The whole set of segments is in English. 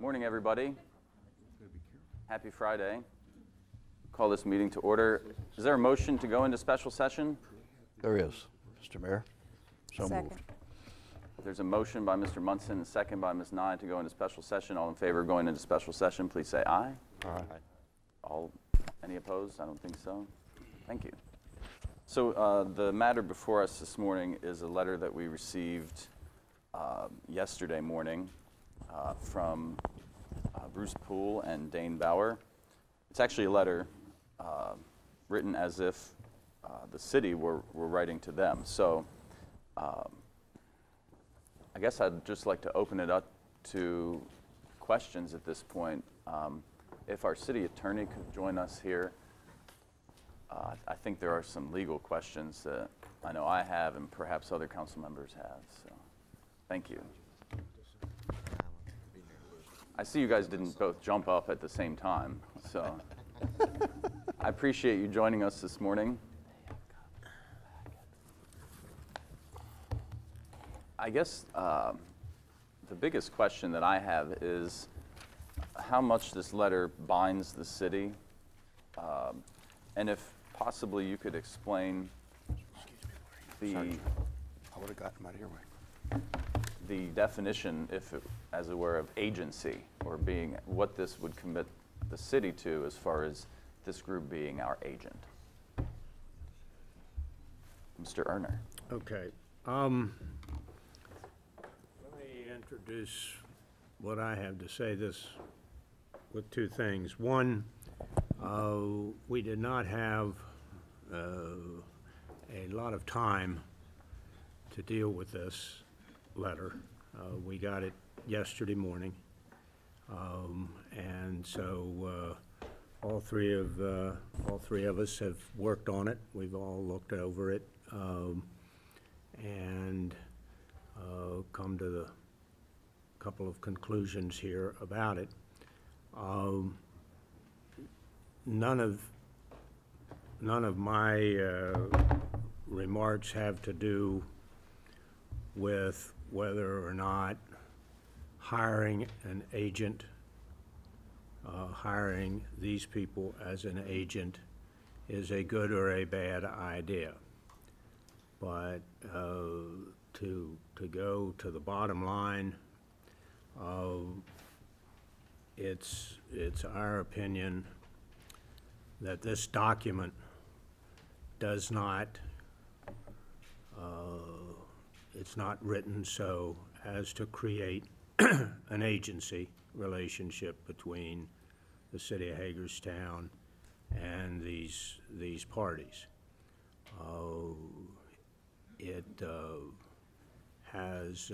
Morning, everybody. Happy Friday. Call this meeting to order. Is there a motion to go into special session? There is, Mr. Mayor. So Second. moved. There's a motion by Mr. Munson, a second by Ms. Nye to go into special session. All in favor of going into special session, please say aye. Aye. Any opposed? I don't think so. Thank you. So the matter before us this morning is a letter that we received yesterday morning from Bruce Poole and Dane Bauer. It's actually a letter written as if the city were writing to them. So I guess I'd just like to open it up to questions at this point. If our city attorney could join us here. I think there are some legal questions that I know I have and perhaps other council members have. So thank you. I see you guys didn't both jump up at the same time, so I appreciate you joining us this morning. I guess the biggest question that I have is how much this letter binds the city, and if possibly you could explain the I would have gotten him out of your way. The definition, if it, as it were, of agency, or being what this would commit the city to as far as this group being our agent. Mr. Erner. Okay. Let me introduce what I have to say this with two things. One, we did not have a lot of time to deal with this letter. We got it yesterday morning, and so all three of us have worked on it. We've all looked over it and come to the couple of conclusions here about it. None of my remarks have to do with whether or not hiring an agent, hiring these people as an agent is a good or a bad idea. But to go to the bottom line, it's our opinion that this document does not, it's not written so as to create an agency relationship between the city of Hagerstown and these parties. It has,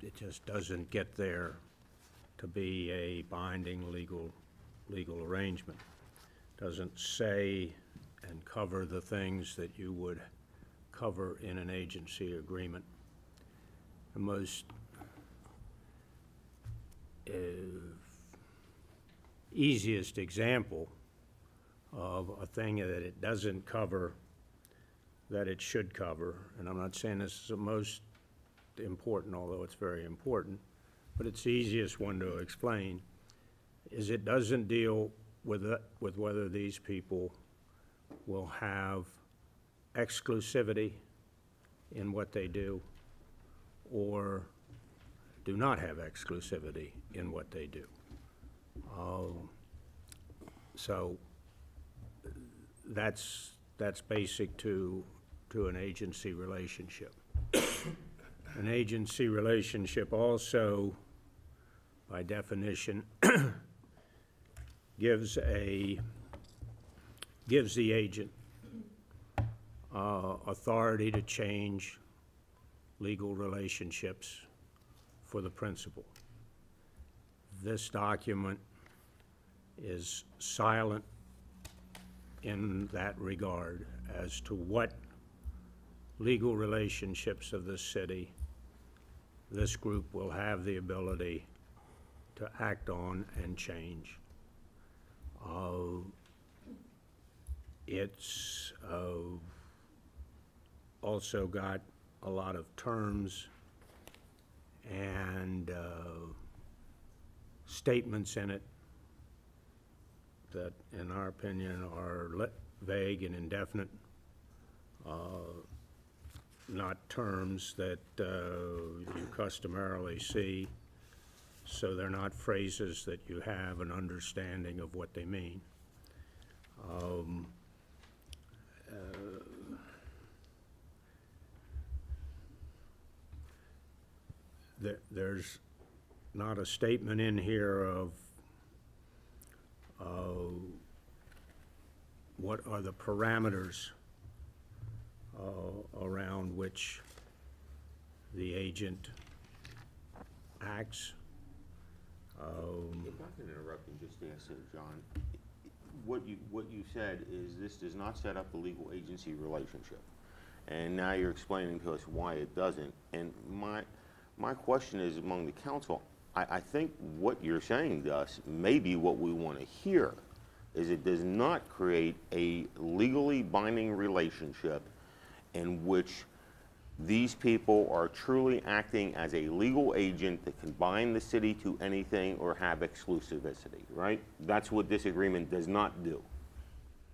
it just doesn't get there to be a binding legal arrangement. Doesn't say and cover the things that you would cover in an agency agreement. The most easiest example of a thing that it doesn't cover that it should cover, and I'm not saying this is the most important, although it's very important, but it's the easiest one to explain, is it doesn't deal with whether these people will have exclusivity in what they do or do not have exclusivity in what they do. So that's basic to an agency relationship. An agency relationship also, by definition, gives the agent authority to change legal relationships for the principal. This document is silent in that regard as to what legal relationships of the city this group will have the ability to act on and change. It's also got a lot of terms and statements in it that, in our opinion, are vague and indefinite, not terms that you customarily see, so they're not phrases that you have an understanding of what they mean. There's not a statement in here of what are the parameters around which the agent acts. If I can interrupt and just answer, John, what you said is this does not set up a legal agency relationship, and now you're explaining to us why it doesn't. And my question is, among the council, I think what you're saying to us may be what we want to hear, is it does not create a legally binding relationship in which these people are truly acting as a legal agent that can bind the city to anything or have exclusivity, right? That's what this agreement does not do.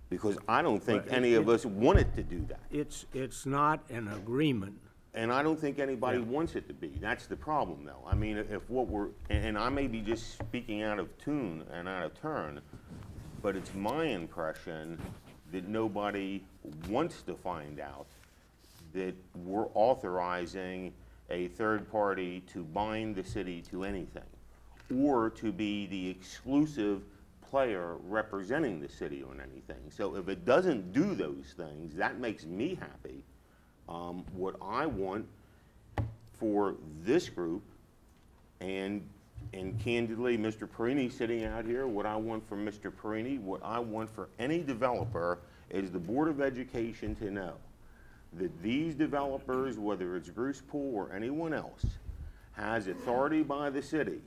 Because I don't think any of us want it to do that. It's not an agreement. And I don't think anybody wants it to be. That's the problem, though. I mean, if what we're, and I may be just speaking out of tune and out of turn, but it's my impression that nobody wants to find out that we're authorizing a third party to bind the city to anything, or to be the exclusive player representing the city on anything. So if it doesn't do those things, that makes me happy. What I want for this group, and candidly, Mr. Perini sitting out here, what I want for Mr. Perini, what I want for any developer is the Board of Education to know that these developers, whether it's Bruce Poole or anyone else, has authority by the city,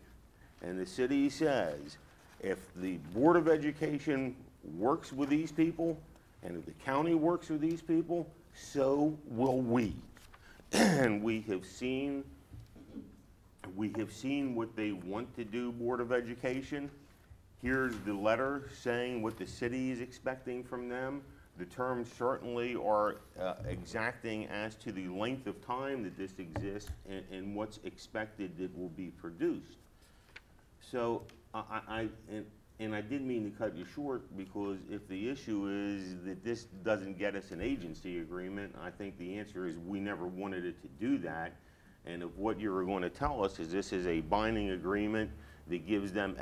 and the city says, if the Board of Education works with these people, and if the county works with these people, so will we. And we have seen what they want to do, Board of Education. Here's the letter saying what the city is expecting from them. The terms certainly are exacting as to the length of time that this exists and what's expected that will be produced. So I didn't mean to cut you short, because if the issue is that this doesn't get us an agency agreement, I think the answer is we never wanted it to do that. And if what you were going to tell us is this is a binding agreement that gives them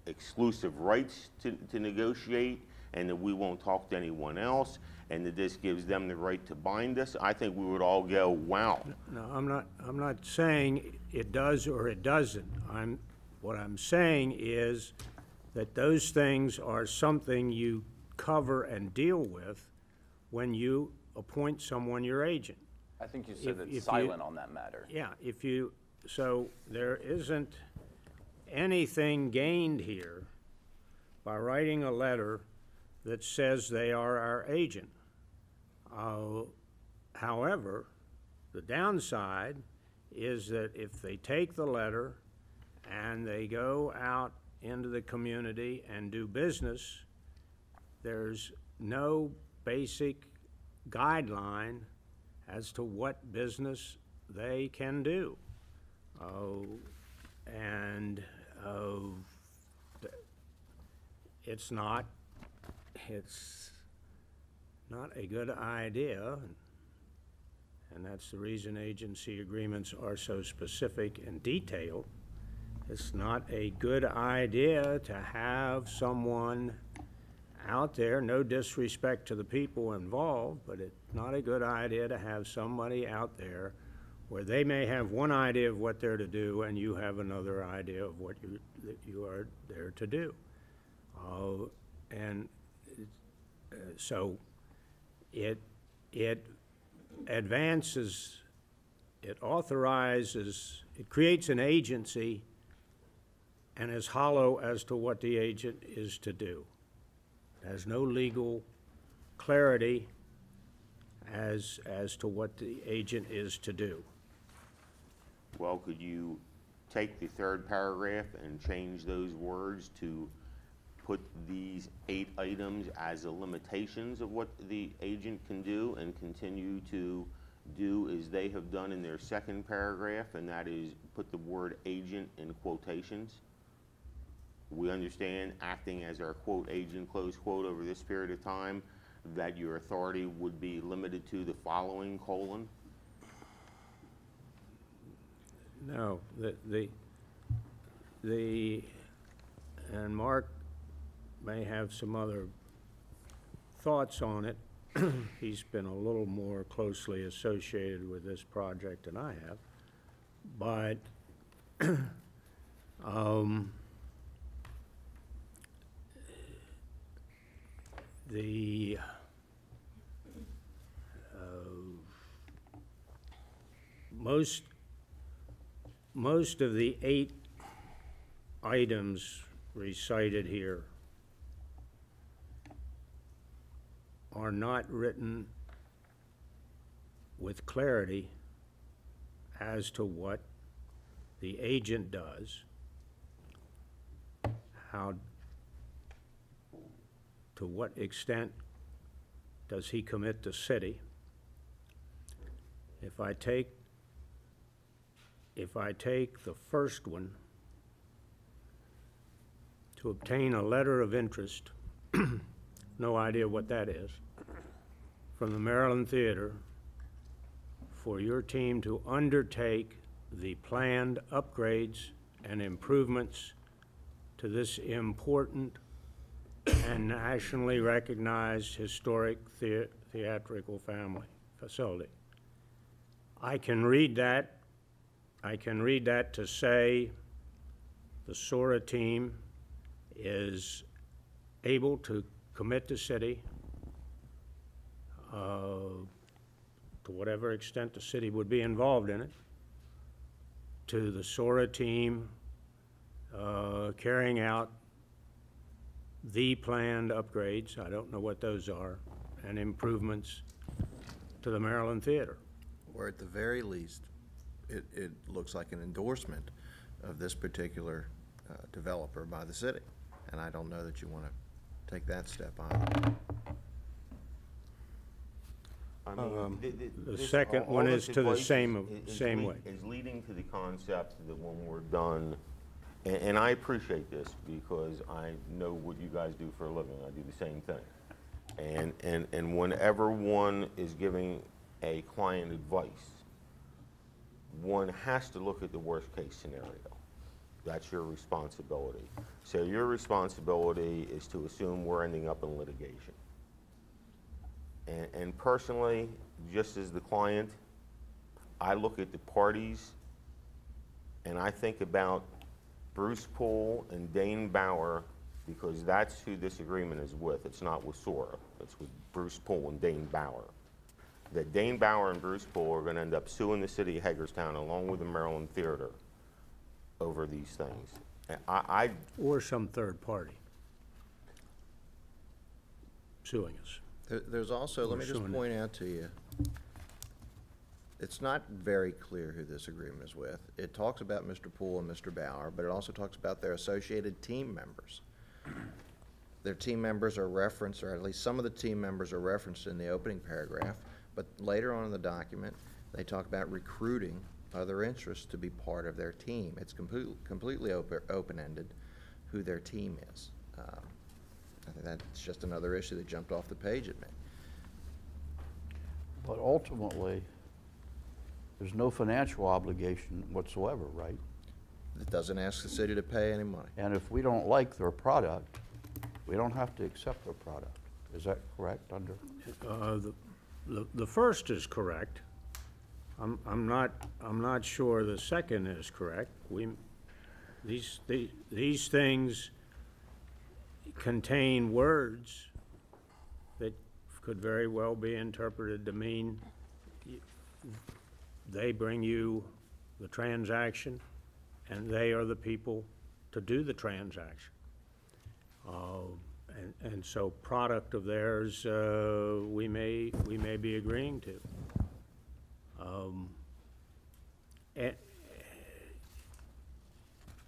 exclusive rights to negotiate, and that we won't talk to anyone else, and that this gives them the right to bind us, I think we would all go, wow. No, I'm not saying it does or it doesn't. What I'm saying is that those things are something you cover and deal with when you appoint someone your agent. I think you said it's silent on that matter. Yeah, so there isn't anything gained here by writing a letter that says they are our agent. However, the downside is that if they take the letter and they go out into the community and do business, there's no basic guideline as to what business they can do. It's not a good idea, and that's the reason agency agreements are so specific and detailed. It's not a good idea to have someone out there, no disrespect to the people involved, but it's not a good idea to have somebody out there where they may have one idea of what they're to do and you have another idea of what you are there to do. So it advances, it authorizes, it creates an agency and is hollow as to what the agent is to do. It has no legal clarity as to what the agent is to do. Well, could you take the third paragraph and change those words to put these 8 items as the limitations of what the agent can do, and continue to do as they have done in their second paragraph, and that is put the word agent in quotations? We understand, acting as our quote agent, close quote, over this period of time, that your authority would be limited to the following : No, and Mark may have some other thoughts on it. He's been a little more closely associated with this project than I have, but most of the 8 items recited here are not written with clarity as to what the agent does, to what extent does he commit to city. If I take the first one, to obtain a letter of interest, no idea what that is, from the Maryland Theater for your team to undertake the planned upgrades and improvements to this important and nationally recognized historic theatrical family facility. I can read that to say the SORA team is able to commit to city to whatever extent the city would be involved in it, to the SORA team carrying out the planned upgrades, I don't know what those are, and improvements to the Maryland Theater. Or at the very least, it looks like an endorsement of this particular developer by the city. And I don't know that you want to take that step either. I mean, The second one is to the same way. Is leading to the concept that when we're done, and I appreciate this because I know what you guys do for a living. I do the same thing. And whenever one is giving a client advice, one has to look at the worst case scenario. That's your responsibility. So your responsibility is to assume we're ending up in litigation. And personally, just as the client, I look at the parties and I think about Bruce Poole and Dane Bauer, because that's who this agreement is with. It's not with SORA. It's with Bruce Poole and Dane Bauer. That Dane Bauer and Bruce Poole are going to end up suing the city of Hagerstown along with the Maryland Theater over these things. And Or some third party suing us. There's also, let me just point out to you, it's not very clear who this agreement is with. It talks about Mr. Poole and Mr. Bauer, but it also talks about their associated team members. Their team members are referenced, or at least some of the team members are referenced in the opening paragraph, but later on in the document, they talk about recruiting other interests to be part of their team. It's completely open-ended who their team is. I think that's just another issue that jumped off the page at me. But ultimately, there's no financial obligation whatsoever, right? It doesn't ask the city to pay any money. And if we don't like their product, we don't have to accept their product. Is that correct under? The first is correct. I'm not sure the second is correct. These things contain words that could very well be interpreted to mean they bring you the transaction and they are the people to do the transaction. And so product of theirs we may be agreeing to.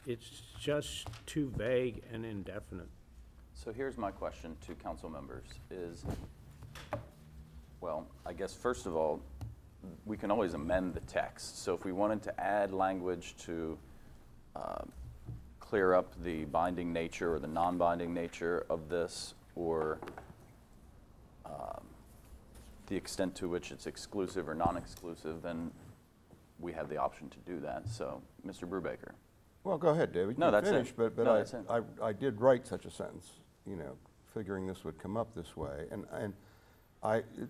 it's just too vague and indefinite. So here's my question to council members is, well, I guess first of all, we can always amend the text. So if we wanted to add language to clear up the binding nature or the non-binding nature of this, or the extent to which it's exclusive or non-exclusive, then we have the option to do that. So, Mr. Brubaker. Well, go ahead, David. No, You that's finish, it. But No, that's it. I did write such a sentence, you know, figuring this would come up this way. And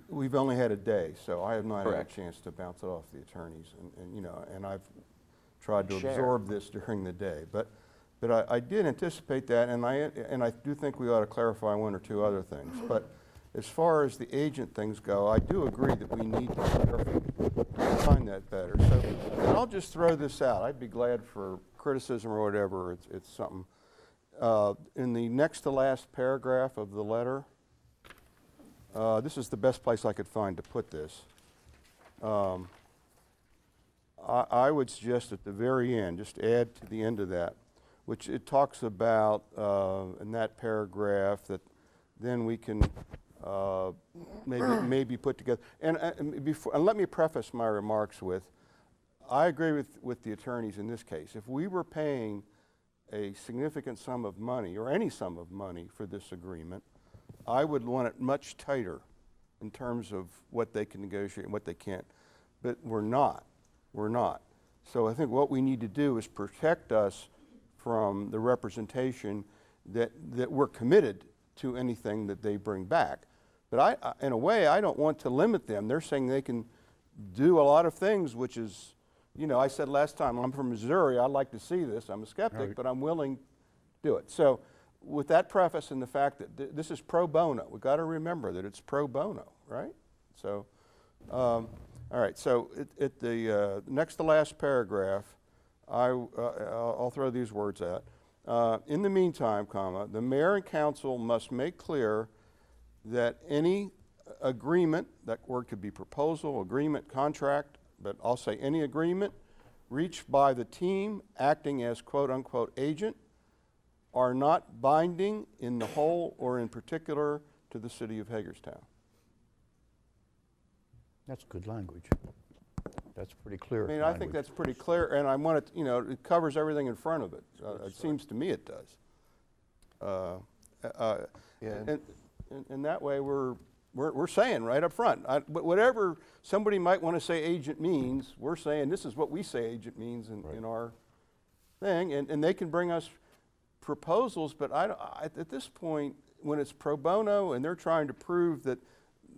we've only had a day, so I have not had a Correct. chance to bounce it off the attorneys. And you know, and I've tried to Share. absorb this during the day. But I did anticipate that, and I do think we ought to clarify one or two other things. But as far as the agent things go, I do agree that we need to define that better. So, and I'll just throw this out. I'd be glad for criticism or whatever. It's something. In the next to last paragraph of the letter, this is the best place I could find to put this. I would suggest at the very end, just add to the end of that, which it talks about in that paragraph that then we can maybe put together. And let me preface my remarks with, I agree with the attorneys in this case. If we were paying a significant sum of money, or any sum of money for this agreement, I would want it much tighter in terms of what they can negotiate and what they can't. But we're not. We're not. So I think what we need to do is protect us from the representation that we're committed to anything that they bring back. But in a way, I don't want to limit them. They're saying they can do a lot of things, which is, you know, I said last time, I'm from Missouri, I'd like to see this. I'm a skeptic, Right. but I'm willing to do it. So with that preface and the fact that this is pro bono, we've got to remember that it's pro bono, right? So, all right, so at the next to last paragraph, I'll throw these words out. In the meantime, comma, the mayor and council must make clear that any agreement, that word could be proposal, agreement, contract, but I'll say any agreement reached by the team acting as quote-unquote agent are not binding in the whole or in particular to the city of Hagerstown. That's good language. That's pretty clear I mean, language. I think that's pretty clear, and I want it, you know, it covers everything in front of it. It seems to me it does. Yeah. And that way we're saying right up front, but whatever somebody might want to say agent means, we're saying this is what we say agent means in our thing, and they can bring us proposals, but at this point, when it's pro bono and they're trying to prove that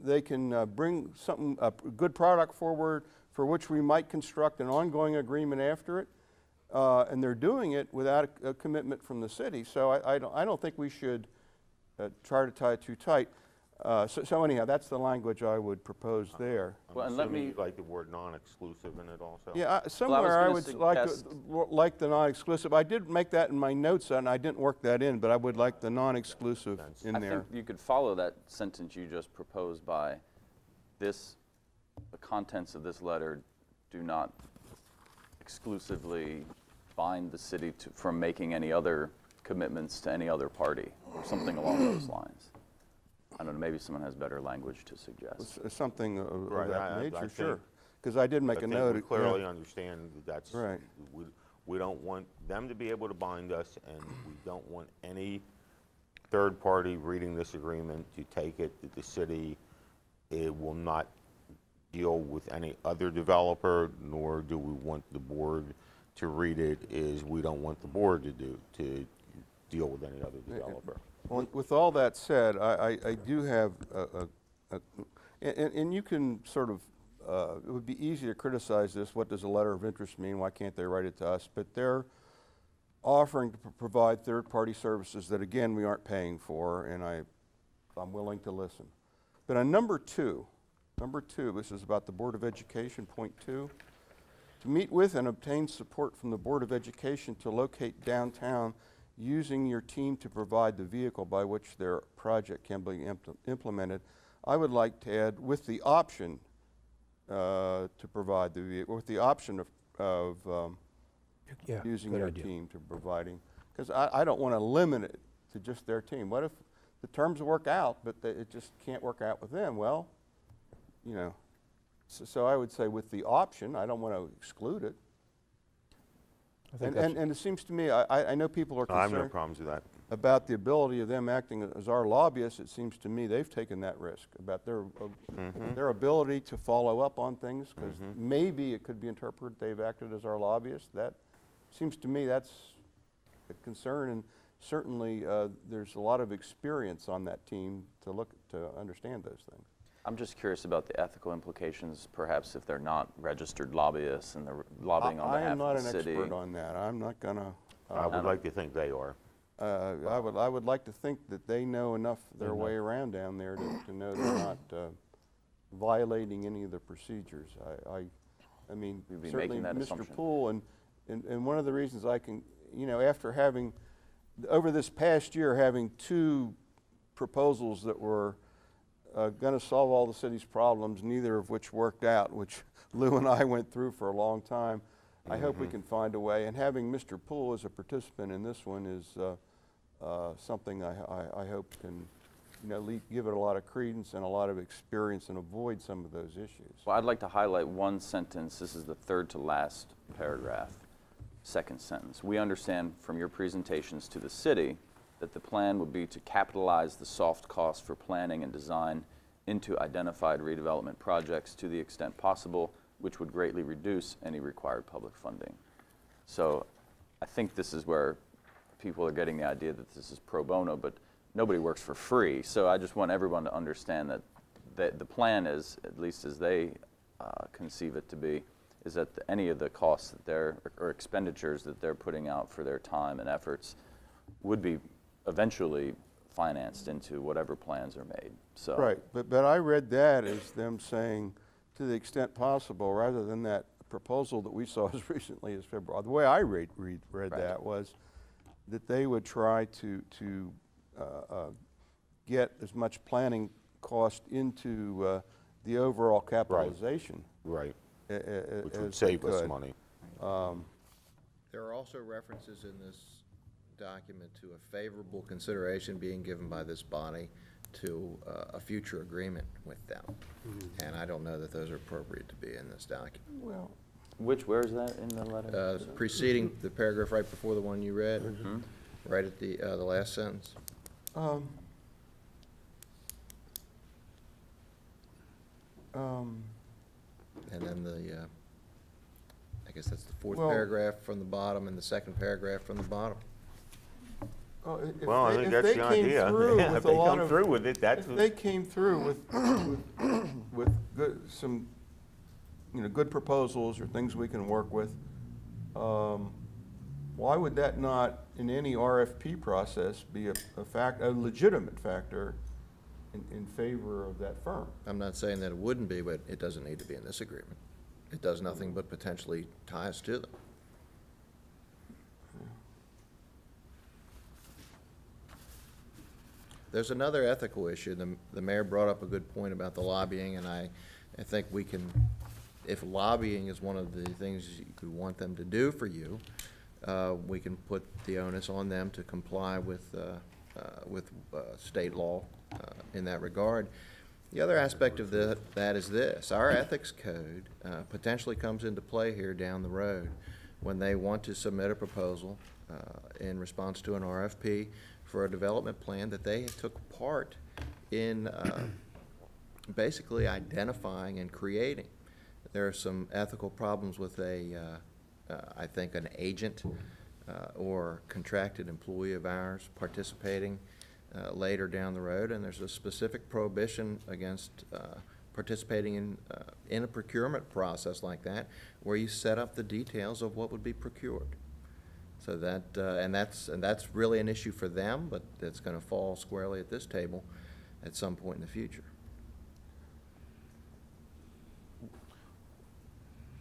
they can bring something, a good product forward for which we might construct an ongoing agreement after it, and they're doing it without a commitment from the city. So I don't think we should try to tie it too tight. So anyhow, that's the language I would propose there. Well, I'm and let assuming me- you'd like the word non-exclusive in it also? Yeah, somewhere I gonna would like the non-exclusive. I did make that in my notes, and I didn't work that in, but I would like the non-exclusive in I there. think you could follow that sentence you just proposed by this, the contents of this letter do not exclusively bind the city from making any other commitments to any other party, or something along those lines. I don't know, maybe someone has better language to suggest. Something of Right, that I nature, think- sure. Because I did make I a think note. we clearly understand that that's, Right. we don't want them to be able to bind us, and we don't want any third party reading this agreement to take it that the city will not deal with any other developer, nor do we want the board to read it as we don't want the board to deal with any other developer. With all that said, I do have and you can sort of, it would be easy to criticize this. What does a letter of interest mean? Why can't they write it to us? But they're offering to provide third-party services that, again, we aren't paying for, and I'm willing to listen. But on number two, this is about the Board of Education, point 2. To meet with and obtain support from the Board of Education to locate downtown using your team to provide the vehicle by which their project can be implemented. I would like to add, with the option to provide the vehicle, with the option of Yeah, using good their idea. team to providing, because I don't want to limit it to just their team. What if the terms work out, but it just can't work out with them? Well, you know, so I would say with the option, I don't want to exclude it. I think And it seems to me, I know people are I have no concerned problems with that. about the ability of them acting as our lobbyists. It seems to me they've taken that risk about their ability to follow up on things, because maybe it could be interpreted they've acted as our lobbyists. That seems to me that's a concern, and certainly there's a lot of experience on that team to understand those things. I'm just curious about the ethical implications, perhaps if they're not registered lobbyists and they're lobbying on I behalf am not of the an city. expert on that. I'm not gonna. I would like to think they are. I would like to think that they know enough their way around down there to know they're not violating any of the procedures. I mean, You'd be certainly making that Mr. assumption. Poole, and one of the reasons I can, you know, after having, over this past year, having two proposals that were going to solve all the city's problems, neither of which worked out, which Lou and I went through for a long time. I hope we can find a way, and having Mr. Poole as a participant in this one is something I hope can, you know, give it a lot of credence and a lot of experience and avoid some of those issues. Well, I'd like to highlight one sentence. This is the third to last paragraph, second sentence. We understand from your presentations to the city that the plan would be to capitalize the soft costs for planning and design into identified redevelopment projects to the extent possible, which would greatly reduce any required public funding. So I think this is where people are getting the idea that this is pro bono, but nobody works for free. So I just want everyone to understand that the plan is, at least as they conceive it to be, is that any of the costs that or expenditures that they're putting out for their time and efforts would be eventually financed into whatever plans are made. So Right, but I read that as them saying, to the extent possible, rather than that proposal that we saw as recently as February. The way I read that was that they would try to get as much planning cost into the overall capitalization. Right. Which would As save they us could. money. There are also references in this document to a favorable consideration being given by this body to a future agreement with them. And I don't know that those are appropriate to be in this document. Well, where is that in the letter? Preceding the paragraph right before the one you read, right at the last sentence. And then I guess that's the fourth paragraph from the bottom and the second paragraph from the bottom. Well, I think that's the idea. Yeah, if they come through with it, that's if they came through with some, you know, good proposals or things we can work with, why would that not, in any RFP process, be a legitimate factor in favor of that firm? I'm not saying that it wouldn't be, but it doesn't need to be in this agreement. It does nothing but potentially tie us to them. There's another ethical issue. The mayor brought up a good point about the lobbying, and I think we can, if lobbying is one of the things you want them to do for you, we can put the onus on them to comply with state law in that regard. The other aspect of that is this. Our ethics code potentially comes into play here down the road when they want to submit a proposal in response to an RFP for a development plan that they took part in basically identifying and creating. There are some ethical problems with I think, an agent or contracted employee of ours participating later down the road, and there's a specific prohibition against participating in a procurement process like that, where you set up the details of what would be procured. So that and that's really an issue for them, but it's going to fall squarely at this table at some point in the future.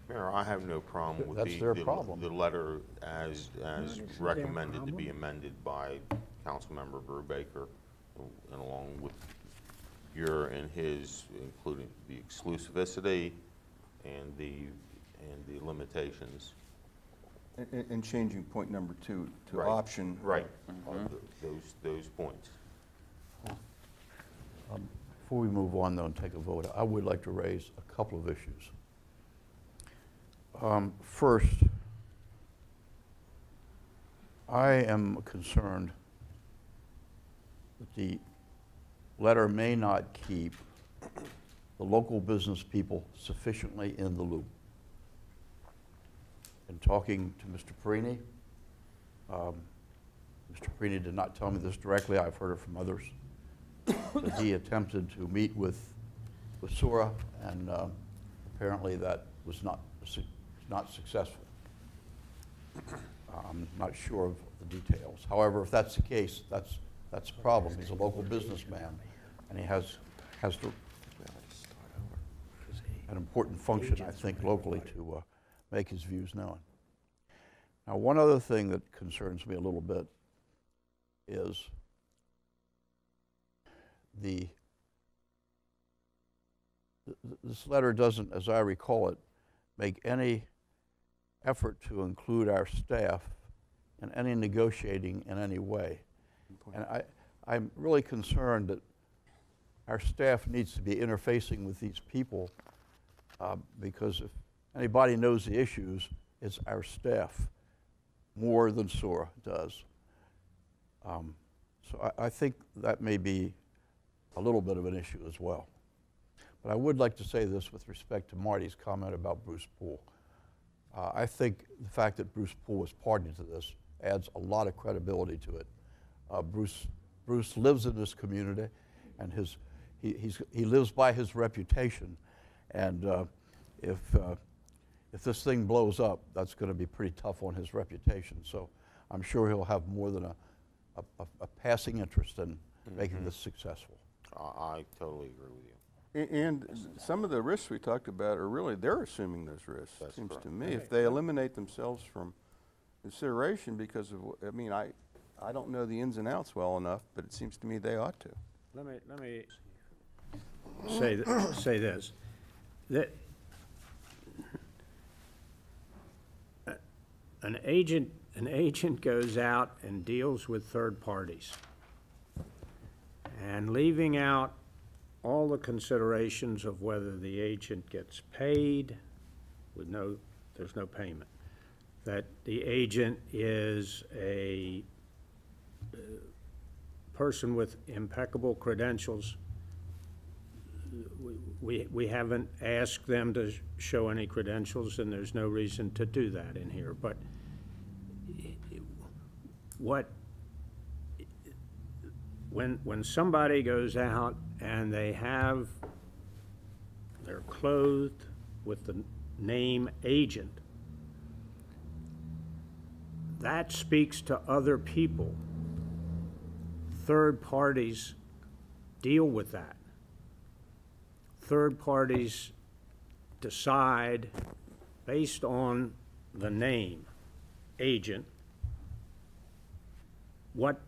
Mayor, I have no problem with That's their problem. the letter as recommended to be amended by Councilmember Brubaker, and along with your and his, including the exclusivity and the limitations. And changing point number 2 to Right. option. Right, those points. Before we move on, though, and take a vote, I would like to raise a couple of issues. First, I am concerned that the letter may not keep the local business people sufficiently in the loop. In talking to Mr. Perini, Mr. Perini did not tell me this directly, I've heard it from others, that he attempted to meet with Sura, and apparently that was not successful. I'm not sure of the details. However, if that's the case, that's a problem. He's a local businessman, and he has to an important function, I think, locally to make his views known. Now, one other thing that concerns me a little bit is this letter doesn't, as I recall it, make any effort to include our staff in any negotiating in any way. And I'm really concerned that our staff needs to be interfacing with these people because if anybody knows the issues, it's our staff more than SOAR does. So I think that may be a little bit of an issue as well. But I would like to say this with respect to Marty's comment about Bruce Poole. I think the fact that Bruce Poole was party to this adds a lot of credibility to it. Bruce lives in this community, and he lives by his reputation. And if this thing blows up, that's going to be pretty tough on his reputation. So I'm sure he'll have more than a passing interest in making this successful. I totally agree with you. And some of the risks we talked about are really, they're assuming those risks, it seems to me. If they eliminate themselves from consideration because of, I mean, I don't know the ins and outs well enough, but it seems to me they ought to. Let me say this. That an agent goes out and deals with third parties, and leaving out all the considerations of whether the agent gets paid with there's no payment, that the agent is a person with impeccable credentials. We haven't asked them to show any credentials, and there's no reason to do that in here. But when somebody goes out and they're clothed with the name agent, that speaks to other people. Third parties deal with that. Third parties decide, based on the name agent, what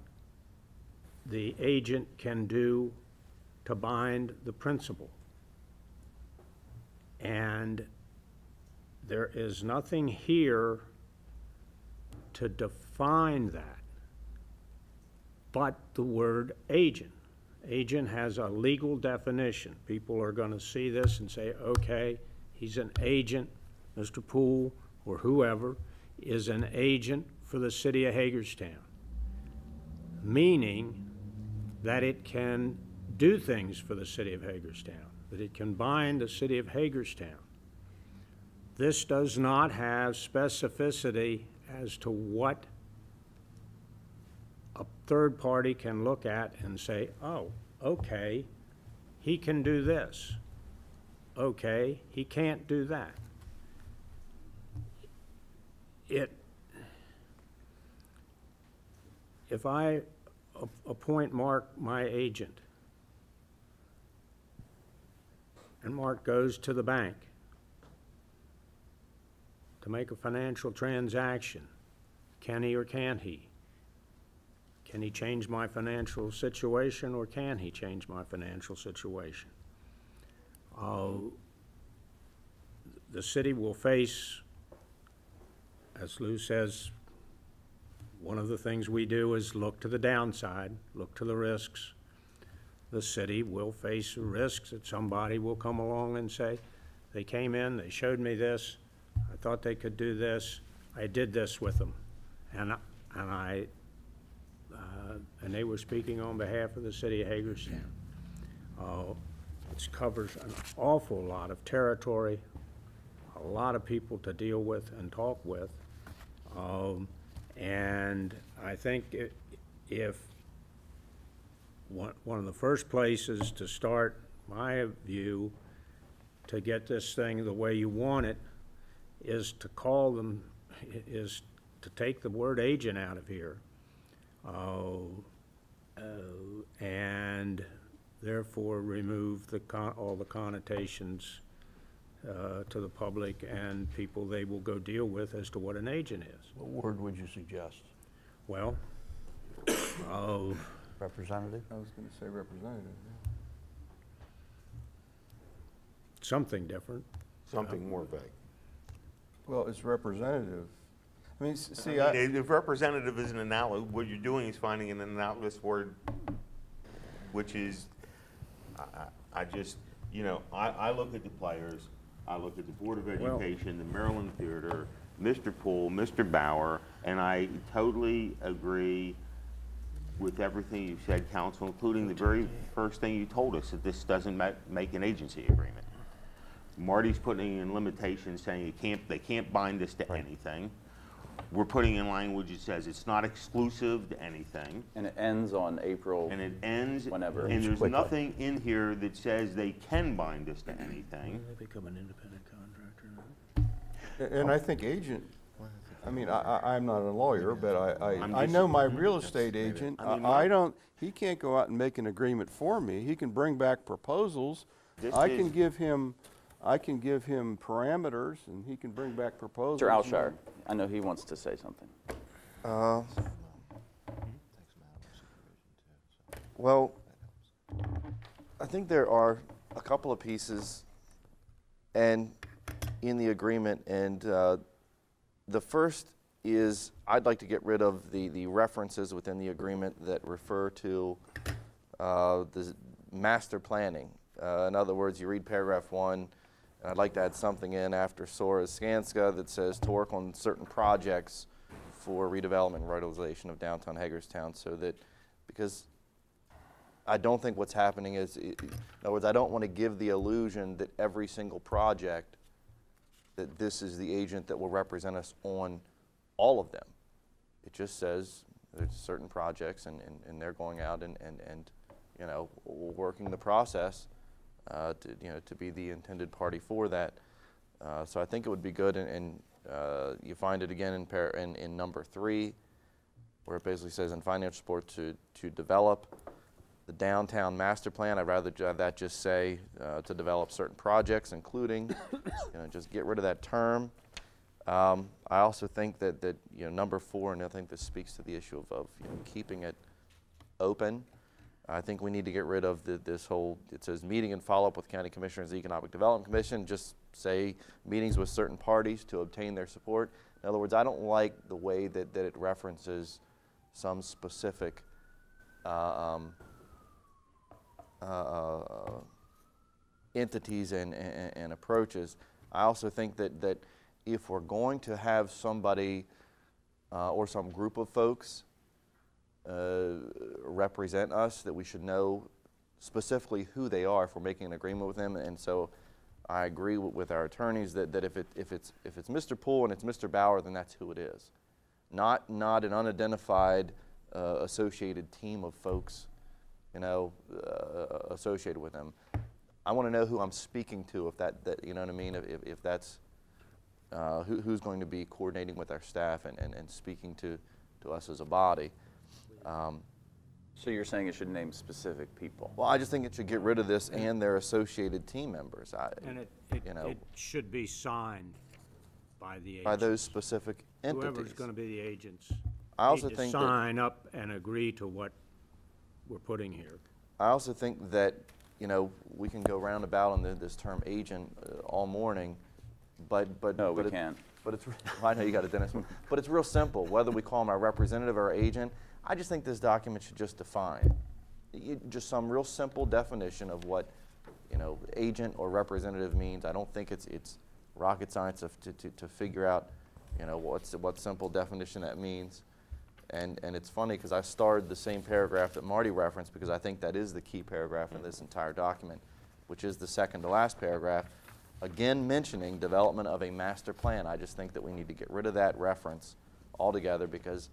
the agent can do to bind the principal. And there is nothing here to define that but the word agent. Agent has a legal definition. People are going to see this and say, okay, he's an agent. Mr. Poole or whoever is an agent for the city of Hagerstown, meaning that it can do things for the city of Hagerstown, that it can bind the city of Hagerstown. This does not have specificity as to what a third party can look at and say, oh, okay, he can do this. Okay, he can't do that. If I appoint Mark my agent, and Mark goes to the bank to make a financial transaction, can he or can't he? Can he change my financial situation, or can he change my financial situation? The city will face as Lou says, one of the things we do is look to the downside, look to the risks. The city will face risks that somebody will come along and say, they came in, they showed me this, I thought they could do this, I did this with them. And they were speaking on behalf of the city of Hagerstown. It covers an awful lot of territory, a lot of people to deal with and talk with. And I think if one of the first places to start, my view, to get this thing the way you want it, is to call them, is to take the word agent out of here. And therefore remove all the connotations to the public and people they will go deal with as to what an agent is. What word would you suggest? Well, Representative? I was going to say representative, something different. Something more vague. Well, it's representative. I mean, see, If representative is an analogous, what you're doing is finding an analogous word, which is, I just, you know, I look at the players, I look at the Board of Education, the Maryland Theater, Mr. Poole, Mr. Bauer, and I totally agree with everything you said, Council, including the very first thing you told us, that this doesn't make an agency agreement. Marty's putting in limitations saying they can't bind us to anything. We're putting in language that says it's not exclusive to anything. And it ends on April. And it ends whenever. And there's Quickly. nothing in here that says they can bind us to anything. They become an independent contractor. and I think agent, I mean, I'm not a lawyer, but I'm I just- know my real estate agent. I mean, I don't, he can't go out and make an agreement for me. He can bring back proposals. This I is- can give him parameters, and he can bring back proposals. Mr. Alshire, I know he wants to say something. Well, I think there are a couple of pieces and in the agreement, and the first is I'd like to get rid of the references within the agreement that refer to the master planning. In other words, you read paragraph 1, and I'd like to add something in after SORA Skanska that says to work on certain projects for redevelopment and revitalization of downtown Hagerstown, so that, because I don't think what's happening is, in other words, I don't want to give the illusion that every single project, that this is the agent that will represent us on all of them. It just says there's certain projects, and they're going out and you know, working the process to be the intended party for that. So I think it would be good, and you find it again in number 3, where it basically says in financial support to develop the downtown master plan. I'd rather that just say to develop certain projects, including, you know, just get rid of that term. I also think that you know, number 4, and I think this speaks to the issue of you know, keeping it open. I think we need to get rid of this whole, it says meeting and follow up with County Commissioners, Economic Development Commission, just say meetings with certain parties to obtain their support. In other words, I don't like the way that it references some specific entities and approaches. I also think that if we're going to have somebody or some group of folks represent us, that we should know specifically who they are if we're making an agreement with them. And so I agree with our attorneys that if it's Mr. Poole and it's Mr. Bauer, then that's who it is. Not an unidentified associated team of folks, you know, associated with them. I want to know who I'm speaking to, if that you know what I mean, if that's who's going to be coordinating with our staff and speaking to us as a body. So you're saying it should name specific people? Well, I just think it should get rid of this and their associated team members. And you know, it should be signed by the agents. by those specific entities. Whoever's going to be the agents. I also need to think that- sign up and agree to what we're putting here. I also think that, you know, we can go roundabout on this term agent all morning, No, we can't. But it's, I know you got a dentist, but it's real simple. Whether we call them our representative or our agent, I just think this document should just define, just some real simple definition of what, agent or representative means. I don't think it's rocket science to figure out, what simple definition that means. And it's funny because I starred the same paragraph that Marty referenced because I think that is the key paragraph in this entire document, which is the second to last paragraph, again mentioning development of a master plan. I just think that we need to get rid of that reference altogether because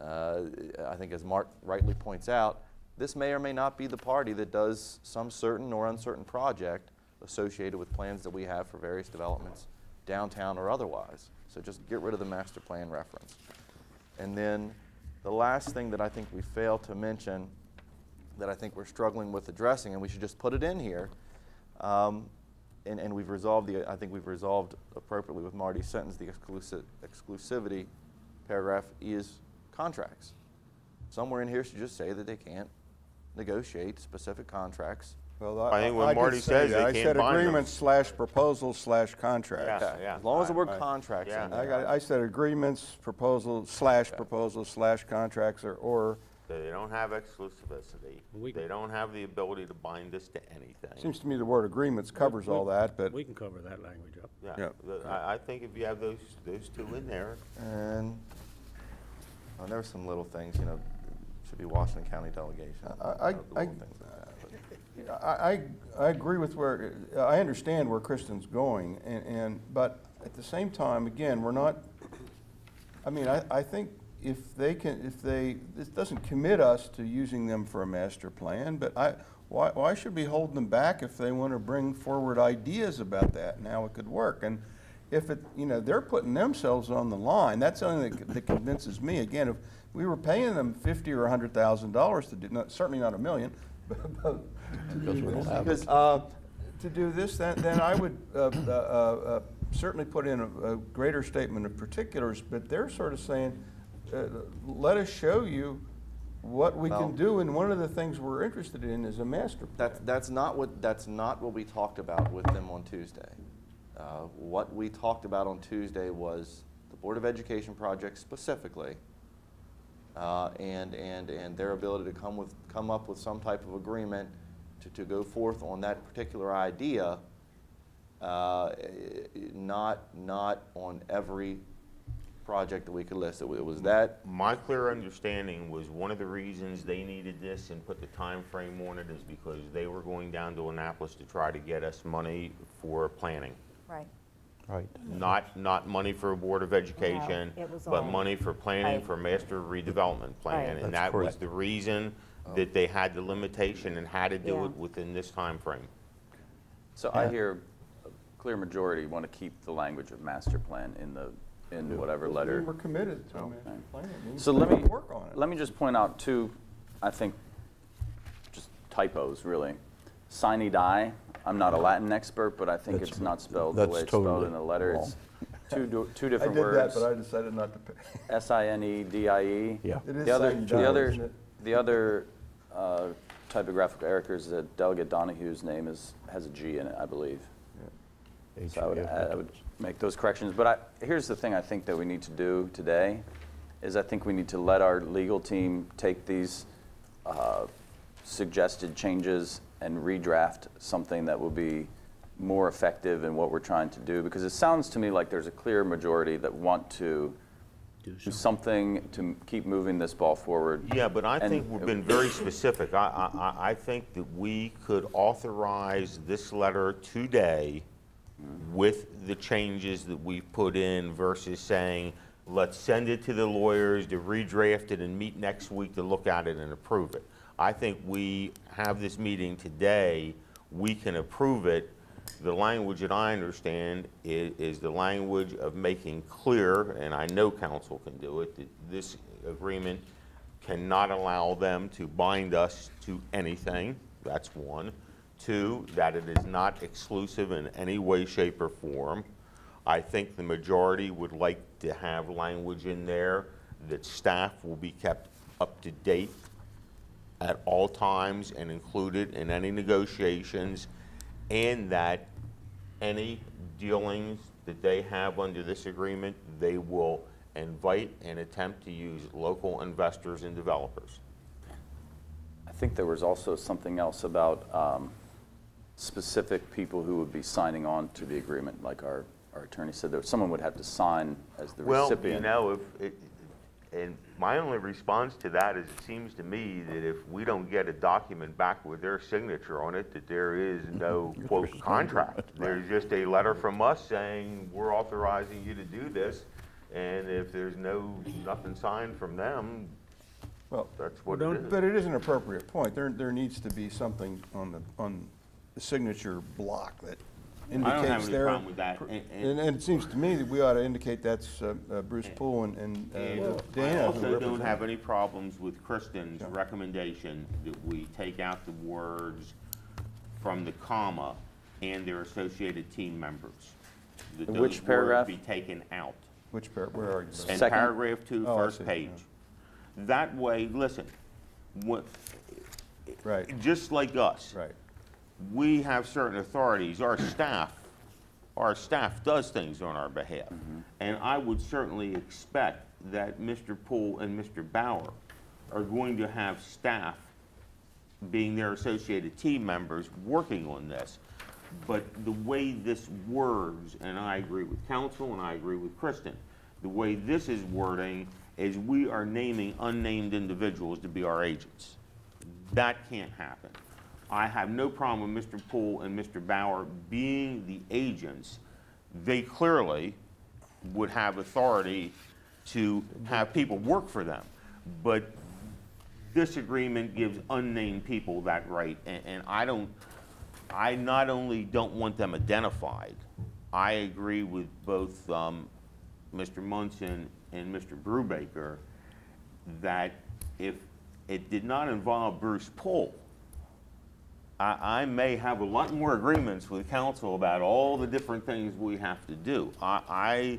I think, as Mark rightly points out, this may or may not be the party that does some certain or uncertain project associated with plans that we have for various developments, downtown or otherwise. So just get rid of the master plan reference. And then the last thing that I think we failed to mention that I think we're struggling with addressing, and we should just put it in here, and we've resolved I think we've resolved appropriately with Marty's sentence, the exclusivity paragraph is contracts. Somewhere in here should just say that they can't negotiate specific contracts. Well, I think what Marty says, they I can't said bind them. agreements/proposals/contracts. Yeah. As long as the word contracts Yeah. in there. I said agreements, proposals/contracts, or They don't have exclusivity. They don't have the ability to bind us to anything. seems to me the word agreements covers all that, but We can cover that language up. Yeah. I think if you have those two in there, And there were some little things, should be Washington County delegation. I agree with I understand where Kristen's going, but at the same time, again, we're not, I think this doesn't commit us to using them for a master plan, but why should we hold them back if they want to bring forward ideas about that and how it could work? And if they're putting themselves on the line, that's something that convinces me. Again, if we were paying them $50,000 or $100,000 to do, certainly not $1 million, but to do this, then I would certainly put in a greater statement of particulars. But they're sort of saying, let us show you what we can do, and one of the things we're interested in is a master plan. That's not what we talked about with them on Tuesday. What we talked about on Tuesday was the Board of Education project specifically, and their ability to come up with some type of agreement to go forth on that particular idea, not on every project that we could list. It was that. my clear understanding was one of the reasons they needed this and put the time frame on it is because they were going down to Annapolis to try to get us money for planning. Right. Right. Not money for a Board of Education, No, it was but all- money for planning Right. for master redevelopment plan. Right. And That's that was correct. the reason that they had the limitation and had to do Yeah. it within this time frame. So I hear a clear majority want to keep the language of master plan in whatever letter. We're committed to a master plan. So We let need me to work on it. let me just point out two, I think, just typos really. Sine die. I'm not a Latin expert, but I think That's- it's not spelled the way it's spelled totally in the letter. wrong. It's two I different did words. that, but I decided not to pay. SINEDIE. Yeah. It is The other, sine the die, other, isn't it? the other typographical error is that Delegate Donohue's name has a G in it, I believe. So I would make those corrections. But here's the thing I think that we need to do today is I think we need to let our legal team take these suggested changes and redraft something that will be more effective in what we're trying to do. Because it sounds to me like there's a clear majority that want to do something to keep moving this ball forward. Yeah, but I And- think we've been very specific. I think that we could authorize this letter today with the changes that we've put in versus saying, let's send it to the lawyers to redraft it and meet next week to look at it and approve it. I think we have this meeting today, we can approve it. The language that I understand is the language of making clear, and I know council can do it, that this agreement cannot allow them to bind us to anything. That's one. Two, that it is not exclusive in any way, shape, or form. I think the majority would like to have language in there that staff will be kept up to date at all times and included in any negotiations, and that any dealings that they have under this agreement, they will invite and attempt to use local investors and developers. I think there was also something else about specific people who would be signing on to the agreement, like our attorney said, that someone would have to sign as the recipient. Well, you know, and my only response to that is, it seems to me that if we don't get a document back with their signature on it, that there is no, quote, contract. There's just a letter from us saying, we're authorizing you to do this, and if there's nothing signed from them, Well, that's what it is. but it is an appropriate point. There needs to be something on the signature block that I don't have indicates any their. problem with that. And it seems to me that we ought to indicate that's Bruce Poole and Dane. I also don't have any problems with Kristen's recommendation that we take out the words from the comma and their associated team members. That those Which paragraph? words be taken out. Which where are you? In Second. paragraph 2, Oh, I first see, page. That way, listen, Right, just like us, right. we have certain authorities. Our staff does things on our behalf. And I would certainly expect that Mr. Poole and Mr. Bauer are going to have staff, being their associated team members, working on this. But the way this words, and I agree with counsel and I agree with Kristen, the way this is wording is we are naming unnamed individuals to be our agents. That can't happen. I have no problem with Mr. Poole and Mr. Bauer being the agents. They clearly would have authority to have people work for them. But this agreement gives unnamed people that right, and I not only don't want them identified, I agree with both Mr. Munson and Mr. Brubaker that if it did not involve Bruce Poole, I may have a lot more agreements with council about all the different things we have to do. I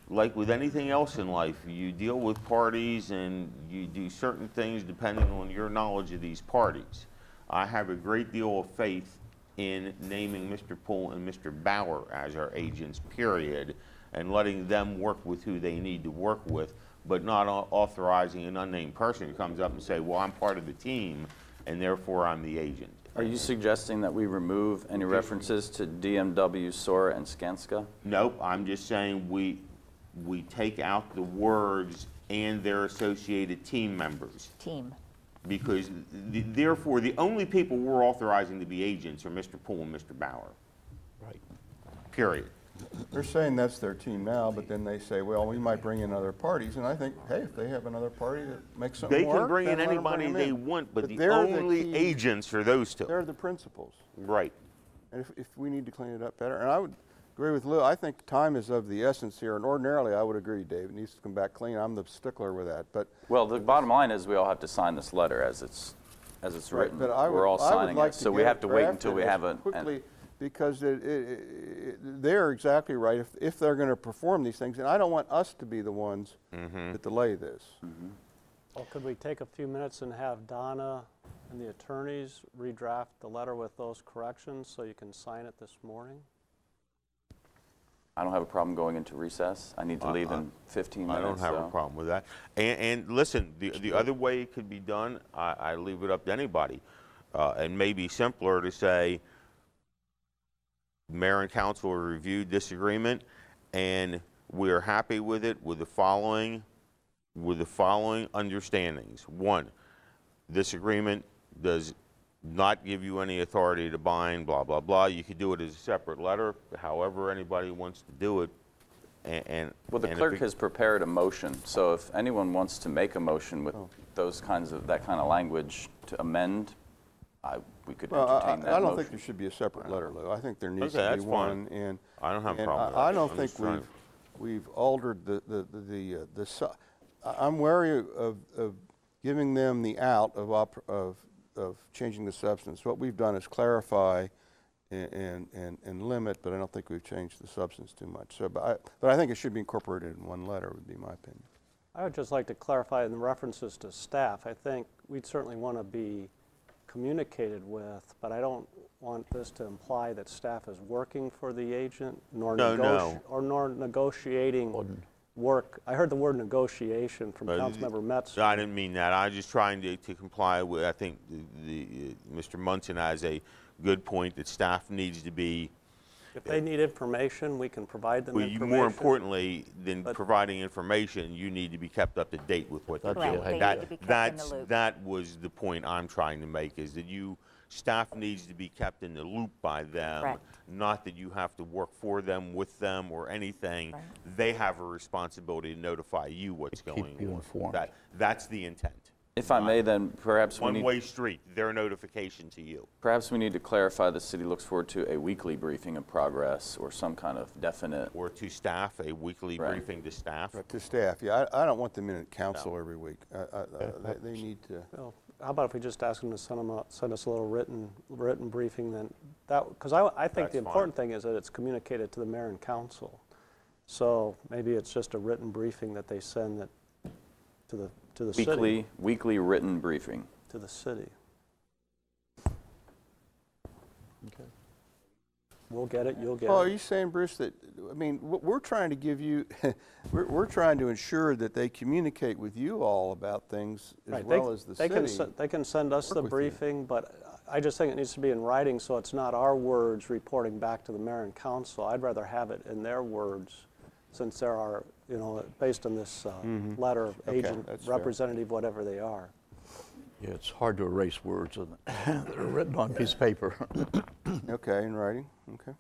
like with anything else in life, you deal with parties and you do certain things depending on your knowledge of these parties. I have a great deal of faith in naming Mr. Poole and Mr. Bauer as our agents, period, and letting them work with who they need to work with, but not authorizing an unnamed person who comes up and say, well, I'm part of the team, and therefore I'm the agent. Are you suggesting that we remove any references to DMW, Sora, and Skanska? Nope, I'm just saying we take out the words and their associated team members. Team. Because therefore, the only people we're authorizing to be agents are Mr. Poole and Mr. Bauer. Right. Period. They're saying that's their team now, but then they say, well, we might bring in other parties, and I think, hey, if they have another party that makes something They work, can bring in then let 'em anybody bring 'em they in. want, but the they're only key- agents are those two. They're the principals, Right. and if we need to clean it up better, and I would agree with Lou, I think time is of the essence here, and ordinarily I would agree, Dave, it needs to come back clean, I'm the stickler with that, but. Well, the bottom line is we all have to sign this letter as it's written. But I would- We're all I would signing like it, to so we get have it to wait until we drafted have as a. quickly, because they're exactly right. If they're going to perform these things, and I don't want us to be the ones that delay this. Well, could we take a few minutes and have Donna and the attorneys redraft the letter with those corrections so you can sign it this morning? I don't have a problem going into recess. I need to leave in 15 minutes. I don't have a so- problem with that. And listen, the other way it could be done, I leave it up to anybody. And maybe simpler to say, Mayor and Council reviewed this agreement, and we are happy with it with the following understandings. One, this agreement does not give you any authority to bind, blah, blah, blah. You could do it as a separate letter, however anybody wants to do it. Well, the clerk has prepared a motion, so if anyone wants to make a motion with that kind of language to amend, we could Well, entertain that I don't motion. think there should be a separate letter, Lou. I think there needs Okay, to that's be fine. one, and. I don't have a and problem with that. I don't I'm think just trying- we've altered I'm wary of giving them the out of changing the substance. What we've done is clarify and limit, but I don't think we've changed the substance too much. So, but I think it should be incorporated in one letter, would be my opinion. I would just like to clarify in the references to staff. I think we'd certainly want to be communicated with, but I don't want this to imply that staff is working for the agent, nor No. nor negotiating work. I heard the word negotiation from Councilmember Metz. I didn't mean that. I was just trying to comply with, I think Mr. Munson has a good point that staff needs to be. If they need information, we can provide them information. More importantly than providing information, you need to be kept up to date with what they're doing. They need to be kept in the loop. That was the point I'm trying to make, is that staff needs to be kept in the loop by them. Correct. Not that you have to work for them, with them, or anything. Right. They have a responsibility to notify you what's going on. Keep you informed. That's the intent. If I may, then perhaps we need... One-way street, their notification to you. Perhaps we need to clarify the city looks forward to a weekly briefing of progress or some kind of definite... Or to staff, a weekly briefing to staff. To staff, yeah, I don't want them in at council every week. They need to. Well, how about if we just ask them to send us a little written briefing then? Because I think That's the important thing is that it's communicated to the mayor and council. So maybe it's just a written briefing that they send that to the city. Weekly written briefing. To the city. Okay. We'll get it, you'll get Well, are it. you saying, Bruce, that, I mean, we're trying to give you, we're trying to ensure that they communicate with you all about things as Right, well as the city. They can send us the work with you. briefing, but I just think it needs to be in writing so it's not our words reporting back to the mayor and council. I'd rather have it in their words, since there are, based on this letter of agent, that's fair. representative, whatever they are. Yeah, it's hard to erase words that are written on a piece of paper. Okay, in writing, okay.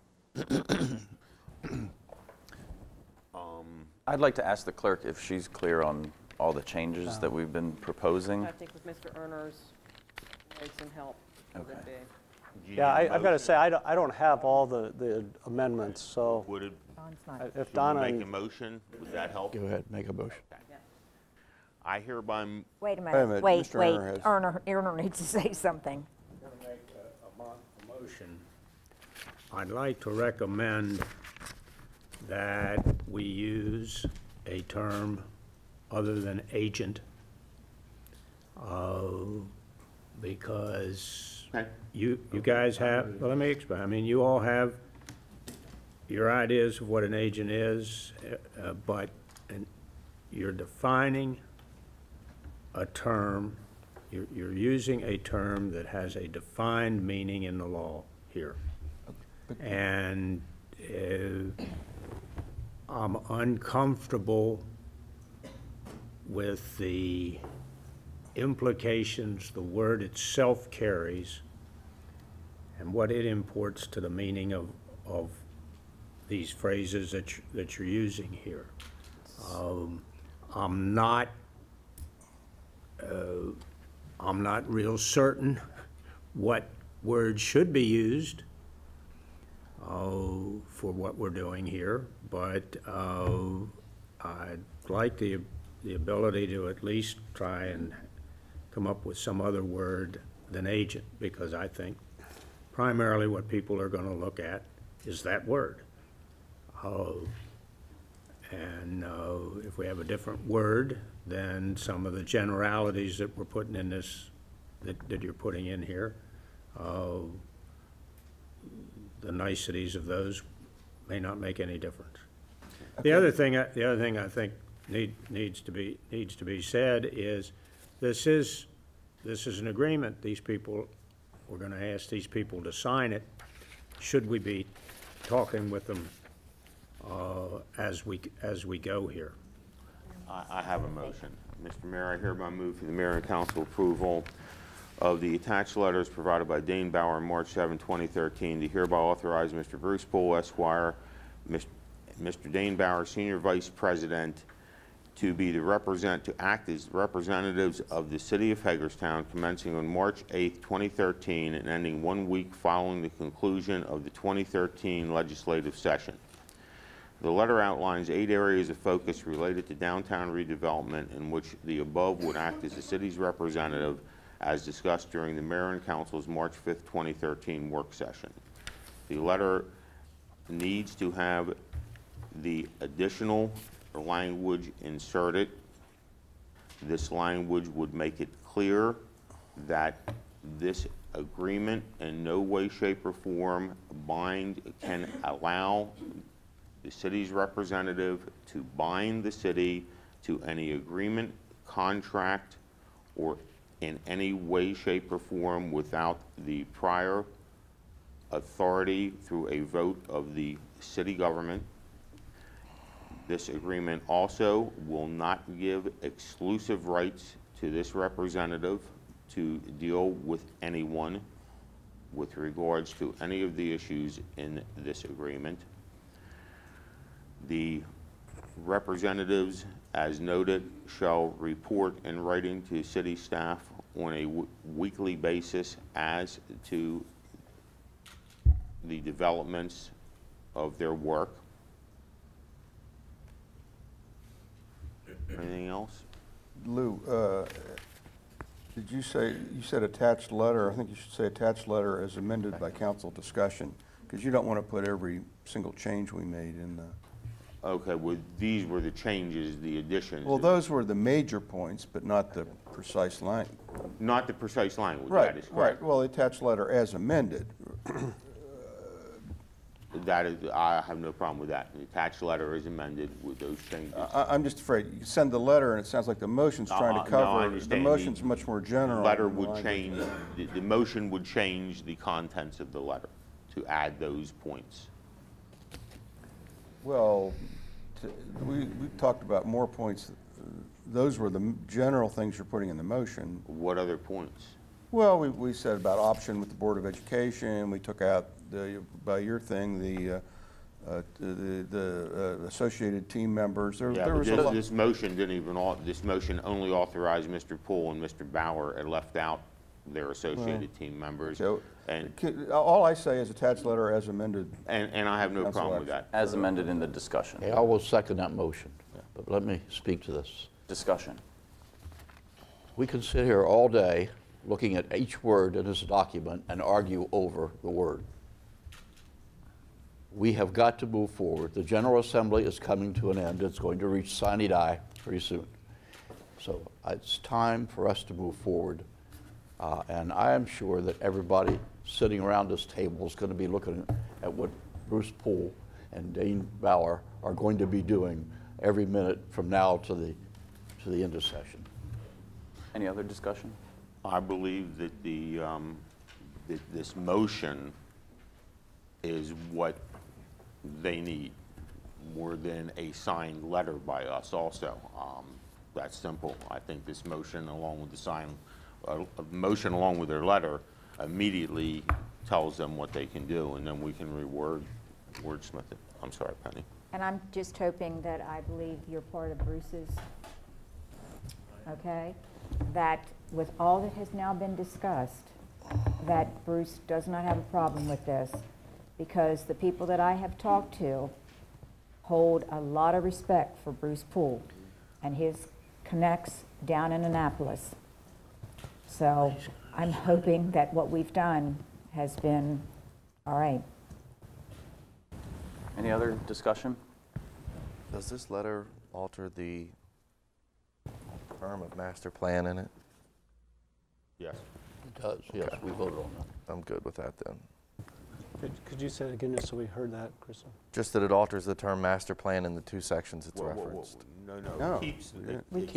I'd like to ask the clerk if she's clear on all the changes that we've been proposing. I think with Mr. Erner's notes and help, would Okay. be. Yeah, I've got to say, I don't have all the amendments, so Would it, Don's not. if should Donna, we make a motion? Would that help? Go ahead, make a motion. I hereby Wait a Wait a minute, minute, wait, Mr. wait. Erner has- Erner needs to say something. I'm going to make a motion. I'd like to recommend that we use a term other than agent, because Okay. you guys have, well, let me explain. I mean, you all have your ideas of what an agent is, but you're defining a term, you're using a term that has a defined meaning in the law here. And I'm uncomfortable with the implications the word itself carries and what it imports to the meaning of these phrases that you're using here. I'm not real certain what words should be used for what we're doing here, but I'd like the ability to at least try and come up with some other word than agent, because I think primarily what people are going to look at is that word. And if we have a different word, then some of the generalities that we're putting in this, that you're putting in here, the niceties of those may not make any difference. The other thing I think needs to be said is this is an agreement. These people, we're going to ask these people to sign it. Should we be talking with them as we go here? I have a motion. Mr. Mayor, I hereby move for the mayor and council approval of the attached letters provided by Dane Bauer on March 7, 2013, to hereby authorize Mr. Bruce Poole, Esquire, Mr. Dane Bauer, Senior Vice President, to act as representatives of the City of Hagerstown commencing on March 8, 2013, and ending 1 week following the conclusion of the 2013 legislative session. The letter outlines 8 areas of focus related to downtown redevelopment in which the above would act as the city's representative, as discussed during the Mayor and Council's March 5, 2013 work session. The letter needs to have the additional language inserted. This language would make it clear that this agreement in no way, shape, or form can allow the city's representative to bind the city to any agreement, contract, or in any way, shape, or form without the prior authority through a vote of the city government. This agreement also will not give exclusive rights to this representative to deal with anyone with regards to any of the issues in this agreement. The representatives, as noted, shall report in writing to city staff on a weekly basis as to the developments of their work. Anything else? Lou, did you say, you said attached letter, I think you should say attached letter as amended by council discussion, because you don't want to put every single change we made in the... Okay, well, these were the changes, the additions. Well, those were the major points, but not the precise language. Not the precise language, Right, that is right. correct. Well, the attached letter as amended. That is, I have no problem with that. The attached letter is amended with those changes. I'm just afraid you send the letter and it sounds like the motion's trying to No, I cover, the understand. motion's much more general. The letter than the would language. change, the motion would change the contents of the letter to add those points. Well, we talked about more points. Those were the general things you're putting in the motion. What other points? Well, we said about option with the Board of Education. We took out by your thing, the associated team members. There Yeah, was a but lot. this motion didn't even, this motion only authorized Mr. Poole and Mr. Bauer and left out their associated team members. So, And all I say is attached letter as amended. and I have no Council problem with action. that. As amended in the discussion. Okay, I will second that motion, but let me speak to this. Discussion. We can sit here all day looking at each word in this document and argue over the word. We have got to move forward. The General Assembly is coming to an end. It's going to reach sine die pretty soon. So it's time for us to move forward. And I am sure that everybody sitting around this table is going to be looking at what Bruce Poole and Dane Bauer are going to be doing every minute from now to the end of session. Any other discussion? I believe that that this motion is what they need more than a signed letter by us also. That's simple. I think this motion along with the motion along with their letter immediately tells them what they can do, and then we can wordsmith it. I'm sorry, Penny. And I'm just hoping that, I believe you're part of Bruce's, okay? That with all that has now been discussed, that Bruce does not have a problem with this, because the people that I have talked to hold a lot of respect for Bruce Poole and his connects down in Annapolis. So I'm hoping that what we've done has been all right. Any other discussion? Does this letter alter the term of master plan in it? Yes. It does, yes, we voted on that. I'm good with that then. Could you say it again just so we heard that, Kristen? Just that it alters the term master plan in the two sections it's Whoa, whoa, whoa. referenced. No. It keeps We it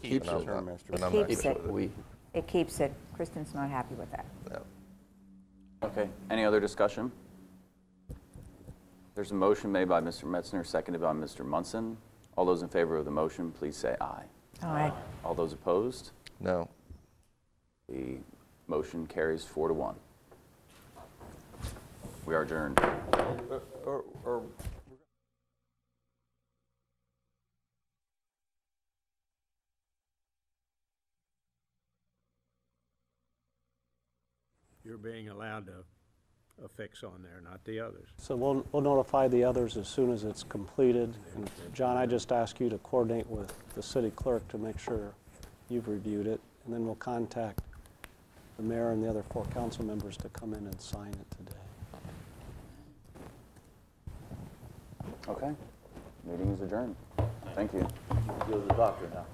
keeps the term master. And I'm Keeps not good it. with it. It keeps it. Kristen's not happy with that. No. Okay. Any other discussion? There's a motion made by Mr. Metzner, seconded by Mr. Munson. All those in favor of the motion, please say aye. Aye. All those opposed? No. The motion carries 4-1. We are adjourned. You're being allowed a fix on there, not the others. So we'll notify the others as soon as it's completed. And John, I just ask you to coordinate with the city clerk to make sure you've reviewed it, and then we'll contact the mayor and the other 4 council members to come in and sign it today. Okay. Meeting is adjourned. Thank you. Go to the doctor now.